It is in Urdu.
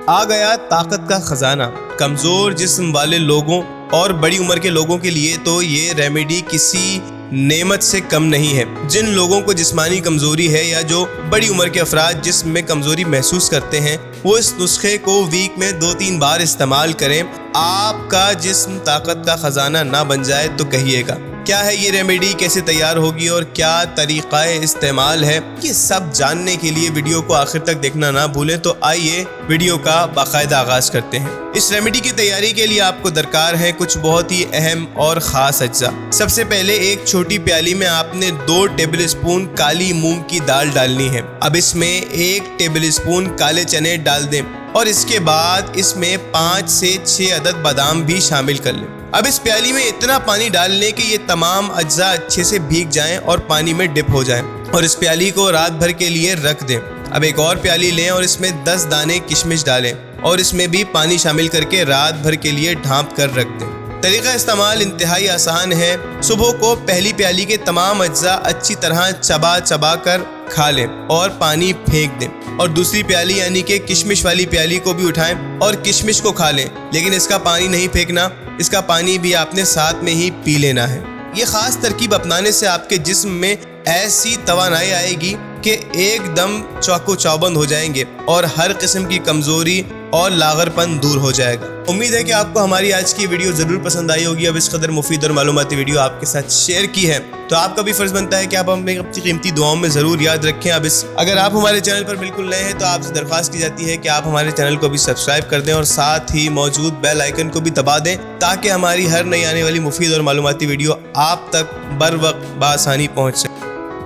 آ گیا طاقت کا خزانہ. کمزور جسم والے لوگوں اور بڑی عمر کے لوگوں کے لیے تو یہ ریمیڈی کسی نعمت سے کم نہیں ہے. جن لوگوں کو جسمانی کمزوری ہے یا جو بڑی عمر کے افراد جسم میں کمزوری محسوس کرتے ہیں وہ اس نسخے کو ویک میں 2-3 بار استعمال کریں. آپ کا جسم طاقت کا خزانہ نہ بن جائے تو کہیے گا. کیا ہے یہ ریمیڈی, کیسے تیار ہوگی اور کیا طریقہ استعمال ہے, یہ سب جاننے کے لیے ویڈیو کو آخر تک دیکھنا نہ بھولیں. تو آئیے ویڈیو کا باقاعدہ آغاز کرتے ہیں. اس ریمیڈی کی تیاری کے لیے آپ کو درکار ہے کچھ بہت ہی اہم اور خاص اجزاء. سب سے پہلے ایک چھوٹی پیالی میں آپ نے 2 ٹیبل اسپون کالی مونگ کی دال ڈالنی ہے. اب اس میں 1 ٹیبل اسپون کالے چنے ڈال دیں اور اس کے بعد اس میں 5 سے 6 عدد بادام بھی شامل کر لیں. اب اس پیالی میں اتنا پانی ڈال لیں کہ یہ تمام اجزاء اچھے سے بھیگ جائیں اور پانی میں ڈپ ہو جائیں اور اس پیالی کو رات بھر کے لیے رکھ دیں. اب ایک اور پیالی لیں اور اس میں 10 دانے کشمش ڈالیں اور اس میں بھی پانی شامل کر کے رات بھر کے لیے ڈھانپ کر رکھ دیں. طریقہ استعمال انتہائی آسان ہے. صبح کو پہلی پیالی کے تمام اجزاء اچھی طرح چبا کر کھا لیں اور پانی پھینک دیں اور دوسری پیالی یعنی کہ کشمش والی پیالی کو بھی اٹھائیں اور کشمش کو کھا لیں, لیکن اس کا پانی نہیں پھینکنا, اس کا پانی بھی آپ نے ساتھ میں ہی پی لینا ہے. یہ خاص ترکیب اپنانے سے آپ کے جسم میں ایسی توانائی آئے گی کہ ایک دم چاقو چوبند ہو جائیں گے اور ہر قسم کی کمزوری اور لاغرپن دور ہو جائے گا. امید ہے کہ آپ کو ہماری آج کی ویڈیو ضرور پسند آئی ہوگی. اب اس قدر مفید اور معلوماتی ویڈیو آپ کے ساتھ شیئر کی ہے تو آپ کا بھی فرض بنتا ہے کہ آپ ہمیں اپنی قیمتی دعاؤں میں ضرور یاد رکھیں. اگر آپ ہمارے چینل پر بالکل نئے ہیں تو آپ سے درخواست کی جاتی ہے کہ آپ ہمارے چینل کو بھی سبسکرائب کر دیں اور ساتھ ہی موجود بیل آئیکن کو بھی دبا دیں تاکہ ہماری ہر نئی آنے والی مفید اور معلوماتی ویڈیو آپ تک بر وقت بآسانی پہنچ سکے.